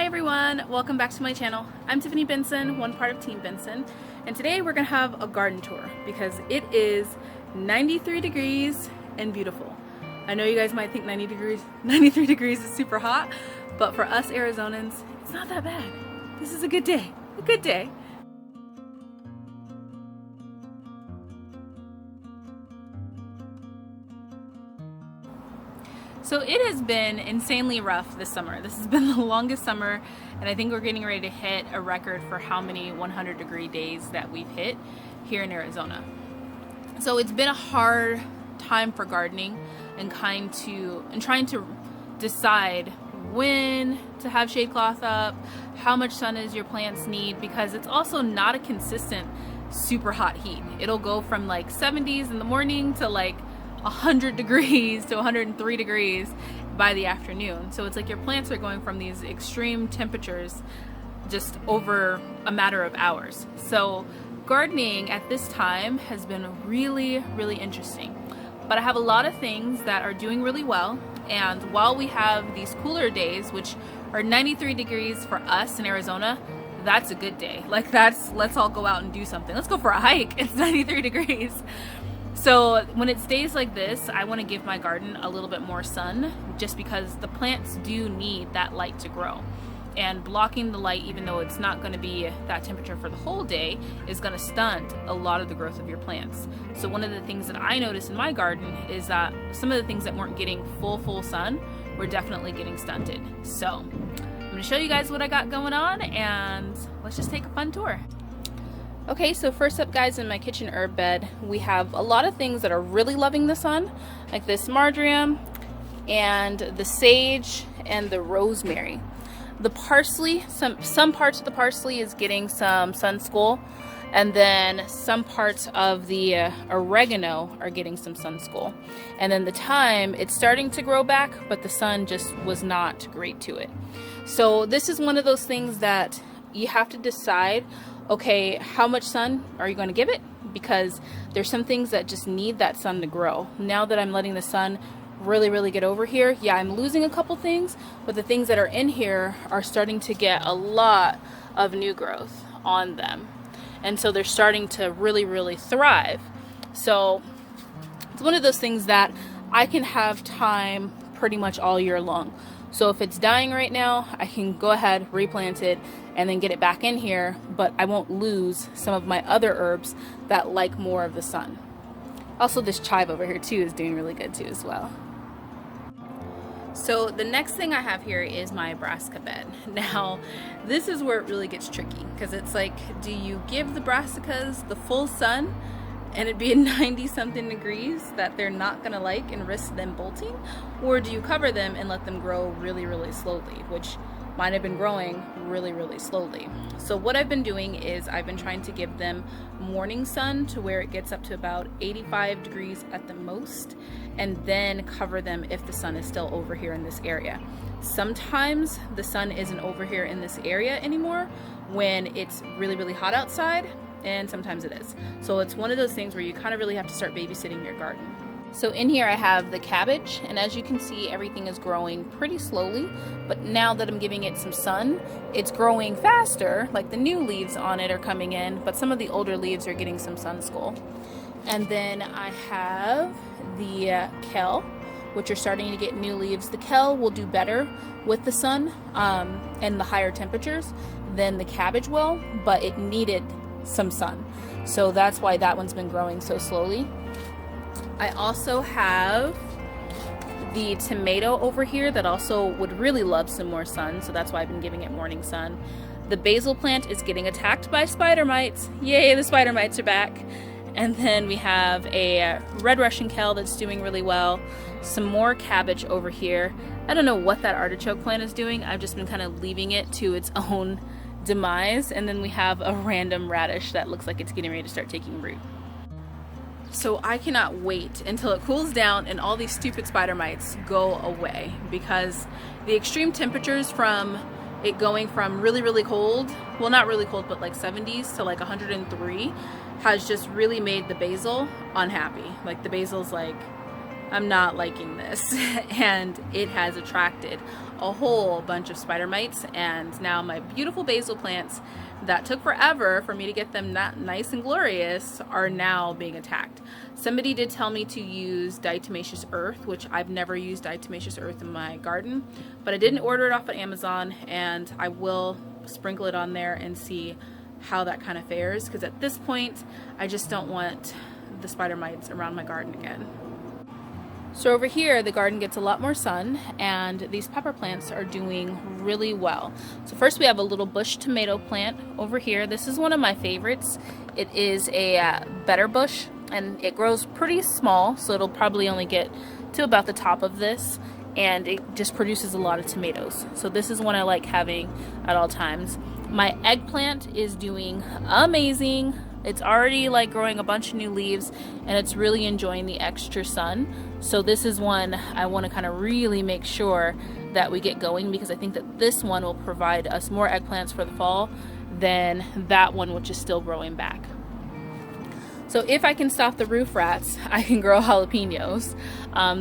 everyone, welcome back to my channel. I'm Tiffany Benson, one part of Team Benson, and today we're gonna have a garden tour because it is 93 degrees and beautiful. I know you guys might think 93 degrees is super hot, but for us Arizonans, it's not that bad. This is a good day, a good day. So it has been insanely rough this summer. This has been the longest summer, and I think we're getting ready to hit a record for how many 100-degree days that we've hit here in Arizona. So it's been a hard time for gardening and trying to decide when to have shade cloth up, how much sun does your plants need, because it's also not a consistent super hot heat. It'll go from like 70s in the morning to like 100 degrees to 103 degrees by the afternoon. So it's like your plants are going from these extreme temperatures just over a matter of hours. So gardening at this time has been really, really interesting. But I have a lot of things that are doing really well, and while we have these cooler days, which are 93 degrees for us in Arizona, that's a good day. Like let's all go out and do something. Let's go for a hike. It's 93 degrees. So when it stays like this, I want to give my garden a little bit more sun, just because the plants do need that light to grow. And blocking the light, even though it's not going to be that temperature for the whole day, is going to stunt a lot of the growth of your plants. So one of the things that I noticed in my garden is that some of the things that weren't getting full sun were definitely getting stunted. So I'm going to show you guys what I got going on, and let's just take a fun tour. Okay, so first up guys, in my kitchen herb bed, we have a lot of things that are really loving the sun, like this marjoram and the sage and the rosemary. The parsley, some parts of the parsley is getting some sun school, and then some parts of the oregano are getting some sun school. And then the thyme, it's starting to grow back, but the sun just was not great to it. So this is one of those things that you have to decide, okay, how much sun are you going to give it? Because there's some things that just need that sun to grow. Now that I'm letting the sun really get over here, yeah, I'm losing a couple things, but the things that are in here are starting to get a lot of new growth on them. And so they're starting to really thrive. So it's one of those things that I can have time pretty much all year long. So if it's dying right now, I can go ahead, replant it, and then get it back in here, but I won't lose some of my other herbs that like more of the sun. Also, this chive over here too is doing really good too as well. So the next thing I have here is my brassica bed. Now, this is where it really gets tricky, because it's like, do you give the brassicas the full sun and it'd be at 90-something degrees that they're not gonna like and risk them bolting? Or do you cover them and let them grow really slowly, which mine have been growing really slowly. So what I've been doing is I've been trying to give them morning sun to where it gets up to about 85 degrees at the most, and then cover them if the sun is still over here in this area. Sometimes the sun isn't over here in this area anymore when it's really hot outside, and sometimes it is. So it's one of those things where you kind of really have to start babysitting your garden. So in here I have the cabbage, and as you can see, everything is growing pretty slowly, but now that I'm giving it some sun, it's growing faster. Like the new leaves on it are coming in, but some of the older leaves are getting some sun school. And then I have the kale, which are starting to get new leaves. The kale will do better with the sun and the higher temperatures than the cabbage will, but it needed some sun. So that's why that one's been growing so slowly. I also have the tomato over here that also would really love some more sun, so that's why I've been giving it morning sun. The basil plant is getting attacked by spider mites. Yay, the spider mites are back. And then we have a red Russian kale that's doing really well. Some more cabbage over here. I don't know what that artichoke plant is doing. I've just been kind of leaving it to its own demise. And then we have a random radish that looks like it's getting ready to start taking root. So I cannot wait until it cools down and all these stupid spider mites go away, because the extreme temperatures from it going from really cold, well, not really cold, but like 70s to like 103 has just really made the basil unhappy. Like the basil's like, I'm not liking this. And it has attracted a whole bunch of spider mites, and now my beautiful basil plants that took forever for me to get them that nice and glorious are now being attacked. Somebody did tell me to use diatomaceous earth, which I've never used diatomaceous earth in my garden, but I didn't order it off of Amazon, and I will sprinkle it on there and see how that kind of fares, because at this point I just don't want the spider mites around my garden again. So over here the garden gets a lot more sun, and these pepper plants are doing really well. So first we have a little bush tomato plant over here. This is one of my favorites. It is a better bush, and it grows pretty small, so it'll probably only get to about the top of this, and it just produces a lot of tomatoes. So this is one I like having at all times. My eggplant is doing amazing. It's already like growing a bunch of new leaves, and it's really enjoying the extra sun. So this is one I want to kind of really make sure that we get going, because I think that this one will provide us more eggplants for the fall than that one, which is still growing back. So if I can stop the roof rats, I can grow jalapenos.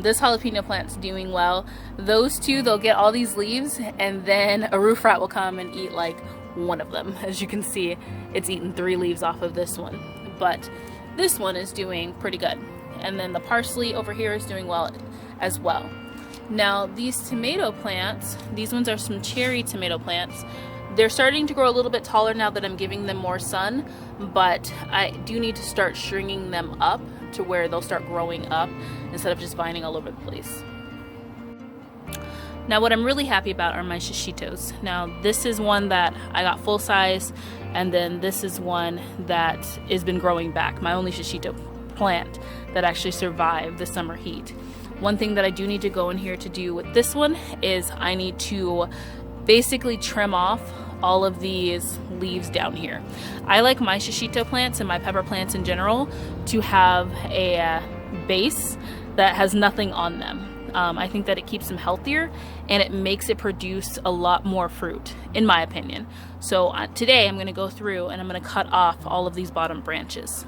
This jalapeno plant's doing well. Those two, they'll get all these leaves, and then a roof rat will come and eat like one of them. As you can see, it's eaten 3 leaves off of this one, but this one is doing pretty good. And then the parsley over here is doing well as well. Now these tomato plants, these ones are some cherry tomato plants. They're starting to grow a little bit taller now that I'm giving them more sun, but I do need to start stringing them up to where they'll start growing up instead of just vining all over the place. Now what I'm really happy about are my shishitos. Now this is one that I got full size, and then this is one that has been growing back, my only shishito plant that actually survived the summer heat. One thing that I do need to go in here to do with this one is I need to basically trim off all of these leaves down here. I like my shishito plants and my pepper plants in general to have a base that has nothing on them. I think that it keeps them healthier, and it makes it produce a lot more fruit, in my opinion. So today I'm going to go through and I'm going to cut off all of these bottom branches.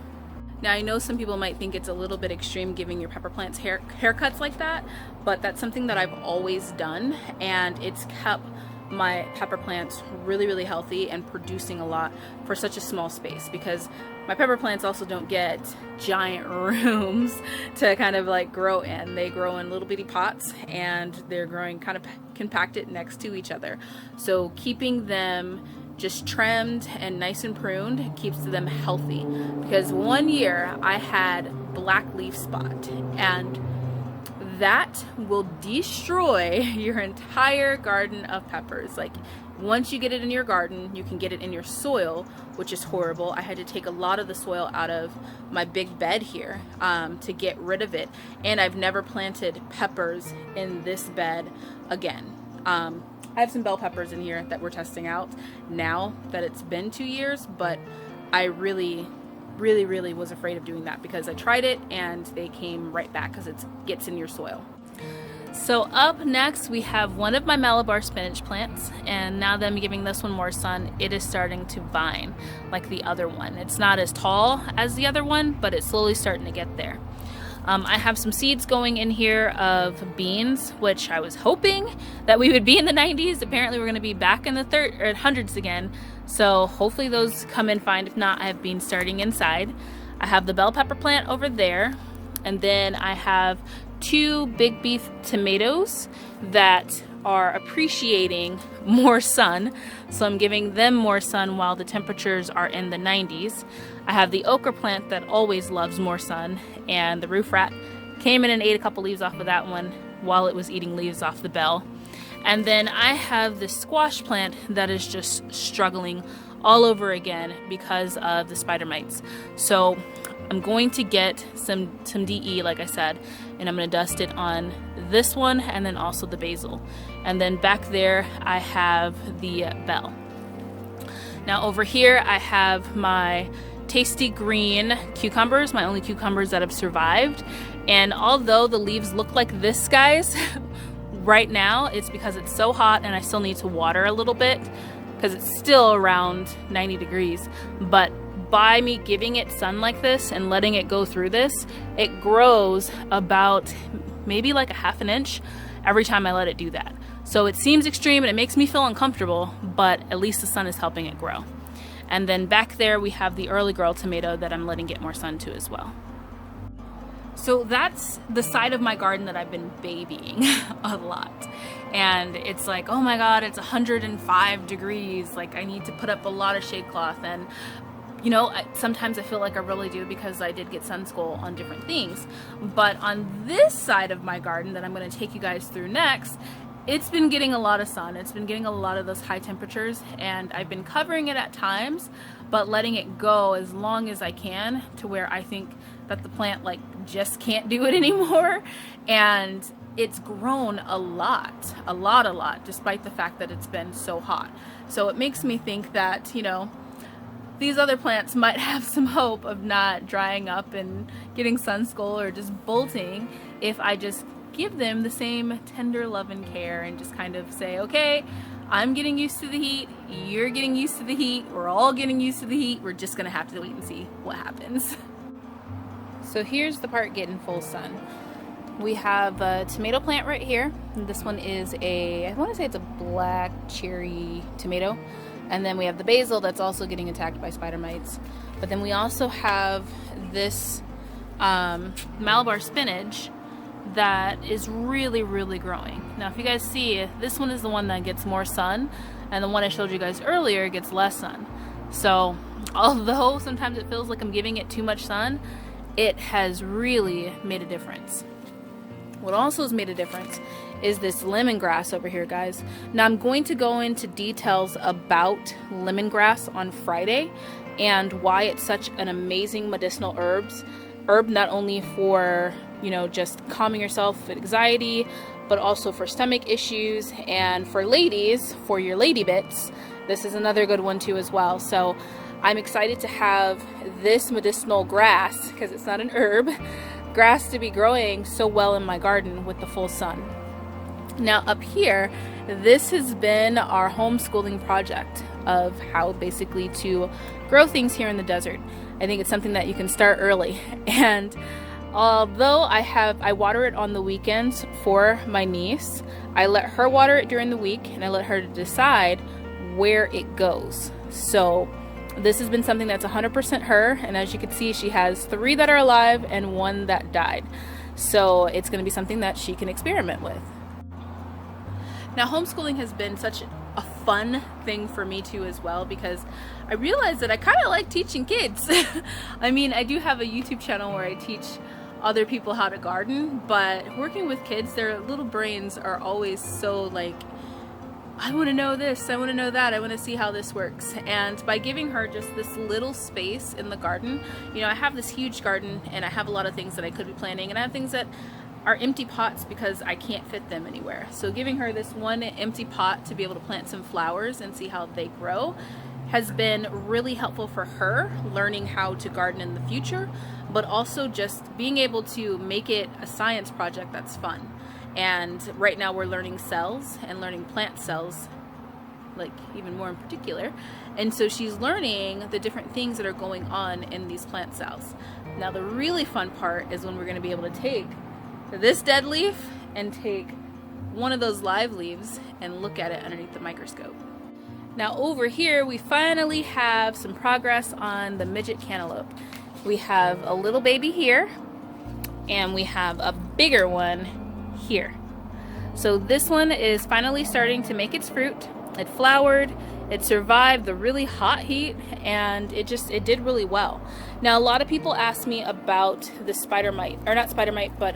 Now I know some people might think it's a little bit extreme giving your pepper plants haircuts like that, but that's something that I've always done, and it's kept my pepper plants really healthy and producing a lot for such a small space, because my pepper plants also don't get giant rooms to kind of like grow in. They grow in little bitty pots, and they're growing kind of compacted next to each other. So keeping them just trimmed and nice and pruned keeps them healthy, because one year I had black leaf spot, and that will destroy your entire garden of peppers. Like, once you get it in your garden, you can get it in your soil, which is horrible. I had to take a lot of the soil out of my big bed here to get rid of it, and I've never planted peppers in this bed again. I have some bell peppers in here that we're testing out now that it's been 2 years, but I really was afraid of doing that, because I tried it and they came right back because it gets in your soil. So up next we have one of my Malabar spinach plants, and now that I'm giving this one more sun, it is starting to vine like the other one. It's not as tall as the other one, but it's slowly starting to get there. I have some seeds going in here of beans, which I was hoping that we would be in the 90s. Apparently we're going to be back in the hundreds again. So hopefully those come in fine. If not, I have beans starting inside. I have the bell pepper plant over there. And then I have 2 big beef tomatoes that are appreciating more sun. So I'm giving them more sun while the temperatures are in the 90s. I have the okra plant that always loves more sun, and the roof rat came in and ate a couple leaves off of that one while it was eating leaves off the bell. And then I have this squash plant that is just struggling all over again because of the spider mites. So I'm going to get some DE, like I said, and I'm going to dust it on this one and then also the basil. And then back there I have the bell. Now over here I have my tasty green cucumbers, my only cucumbers that have survived. And although the leaves look like this, guys, right now it's because it's so hot and I still need to water a little bit because it's still around 90 degrees. But by me giving it sun like this and letting it go through this, it grows about maybe like a half an inch every time I let it do that. So it seems extreme and it makes me feel uncomfortable, but at least the sun is helping it grow. And then back there we have the early girl tomato that I'm letting get more sun to as well. So that's the side of my garden that I've been babying a lot. And it's like, oh my God, it's 105 degrees. Like I need to put up a lot of shade cloth. And you know, sometimes I feel like I really do because I did get sun school on different things. But on this side of my garden that I'm going to take you guys through next, it's been getting a lot of sun. It's been getting a lot of those high temperatures, and I've been covering it at times, but letting it go as long as I can to where I think that the plant like just can't do it anymore. And it's grown a lot, despite the fact that it's been so hot. So it makes me think that, you know, these other plants might have some hope of not drying up and getting sun skull or just bolting if I just give them the same tender love and care and just kind of say, okay, I'm getting used to the heat, you're getting used to the heat, we're all getting used to the heat, we're just gonna have to wait and see what happens. So here's the part getting full sun. We have a tomato plant right here. This one is I want to say it's a black cherry tomato. And then we have the basil that's also getting attacked by spider mites. But then we also have this Malabar spinach that is really growing. Now if you guys see, this one is the one that gets more sun, and the one I showed you guys earlier gets less sun. So although sometimes it feels like I'm giving it too much sun, it has really made a difference. What also has made a difference is this lemongrass over here, guys. Now I'm going to go into details about lemongrass on Friday and why it's such an amazing medicinal herb, not only for, you know, just calming yourself with anxiety, but also for stomach issues, and for ladies, for your lady bits, this is another good one too as well. So I'm excited to have this medicinal grass, because it's not an herb, grass to be growing so well in my garden with the full sun. Now up here, this has been our homeschooling project of how basically to grow things here in the desert. I think it's something that you can start early. And although I water it on the weekends for my niece, I let her water it during the week, and I let her decide where it goes. So this has been something that's 100% her, and as you can see, she has 3 that are alive and 1 that died. So it's going to be something that she can experiment with. Now homeschooling has been such a fun thing for me too as well, because I realized that I kind of like teaching kids. I mean, I do have a YouTube channel where I teach other people how to garden, but working with kids, their little brains are always so like, I want to know this, I want to know that, I want to see how this works. And by giving her just this little space in the garden, you know, I have this huge garden and I have a lot of things that I could be planting, and I have things that are empty pots because I can't fit them anywhere. So giving her this one empty pot to be able to plant some flowers and see how they grow has been really helpful for her learning how to garden in the future, but also just being able to make it a science project that's fun. And right now we're learning cells and learning plant cells, like even more in particular. And so she's learning the different things that are going on in these plant cells. Now the really fun part is when we're going to be able to take this dead leaf and take one of those live leaves and look at it underneath the microscope. Now over here we finally have some progress on the midget cantaloupe. We have a little baby here and we have a bigger one here. So this one is finally starting to make its fruit. It flowered, it survived the really hot heat, and it did really well. Now a lot of people ask me about the spider mite, or not spider mite, but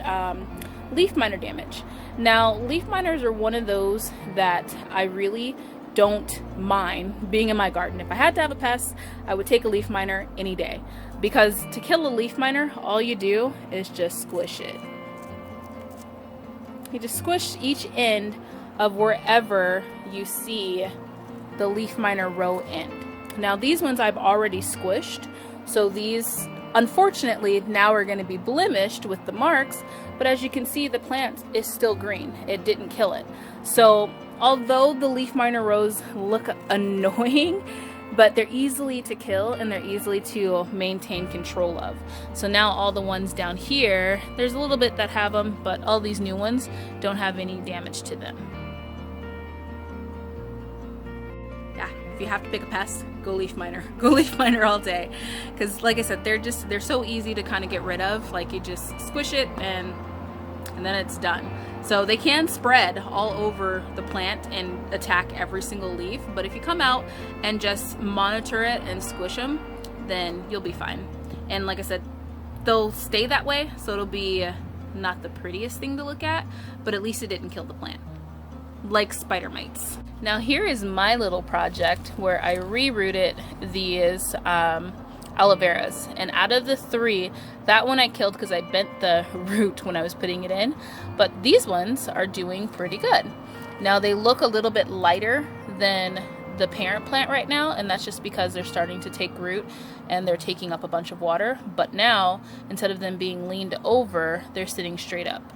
leaf miner damage. Now leaf miners are one of those that I really don't mind being in my garden. If I had to have a pest, I would take a leaf miner any day, because to kill a leaf miner, all you do is just squish it. You just squish each end of wherever you see the leaf miner row end. Now these ones I've already squished, so these unfortunately now are going to be blemished with the marks, but as you can see the plant is still green. It didn't kill it. So although the leaf miner rows look annoying, but they're easily to kill and they're easily to maintain control of. So now all the ones down here, there's a little bit that have them, but all these new ones don't have any damage to them. if you have to pick a pest, go leaf miner. Go leaf miner all day. Because like I said, they're so easy to kind of get rid of. Like you just squish it and then it's done. So they can spread all over the plant and attack every single leaf, but if you come out and just monitor it and squish them, then you'll be fine. And like I said, they'll stay that way, so it'll be not the prettiest thing to look at, but at least it didn't kill the plant, like spider mites. Now here is my little project where I rerouted these aloe veras, and out of the 3, that one I killed because I bent the root when I was putting it in, but these ones are doing pretty good. Now they look a little bit lighter than the parent plant right now, and that's just because they're starting to take root and they're taking up a bunch of water, but now instead of them being leaned over, they're sitting straight up.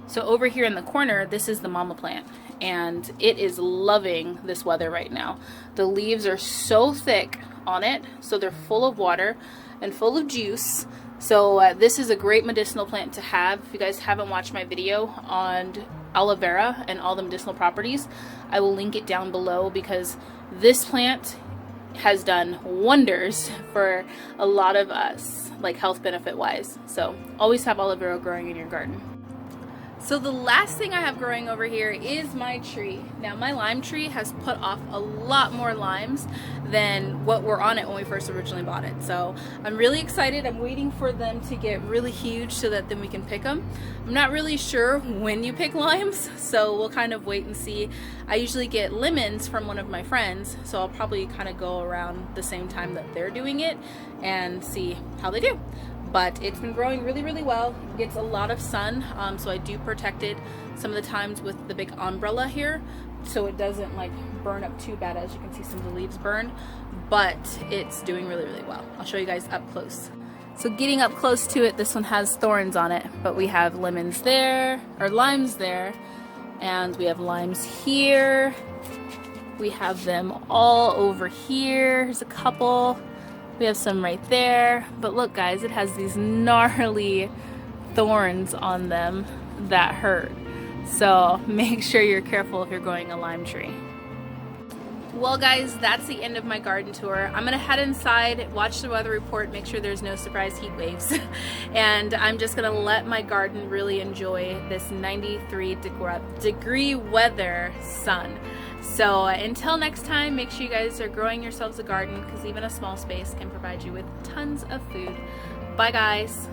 So over here in the corner, this is the mama plant, and it is loving this weather right now. The leaves are so thick on it, so they're full of water and full of juice. So this is a great medicinal plant to have. If you guys haven't watched my video on aloe vera and all the medicinal properties, I will link it down below, because this plant has done wonders for a lot of us, like health benefit wise. So always have aloe vera growing in your garden. So the last thing I have growing over here is my tree. Now my lime tree has put off a lot more limes than what were on it when we first originally bought it. So I'm really excited. I'm waiting for them to get really huge so that then we can pick them. I'm not really sure when you pick limes, so we'll kind of wait and see. I usually get lemons from one of my friends, so I'll probably kind of go around the same time that they're doing it and see how they do. But it's been growing really, really well. It gets a lot of sun, so I do protect it some of the times with the big umbrella here, so it doesn't like burn up too bad. As you can see, some of the leaves burn, but it's doing really, really well. I'll show you guys up close. So getting up close to it, this one has thorns on it, but we have lemons there, or limes there, and we have limes here. We have them all over here. There's a couple. We have some right there, but look guys, it has these gnarly thorns on them that hurt. So make sure you're careful if you're growing a lime tree. Well guys, that's the end of my garden tour. I'm gonna head inside, watch the weather report, make sure there's no surprise heat waves, and I'm just gonna let my garden really enjoy this 93-degree weather sun. So until next time, make sure you guys are growing yourselves a garden, because even a small space can provide you with tons of food. Bye guys.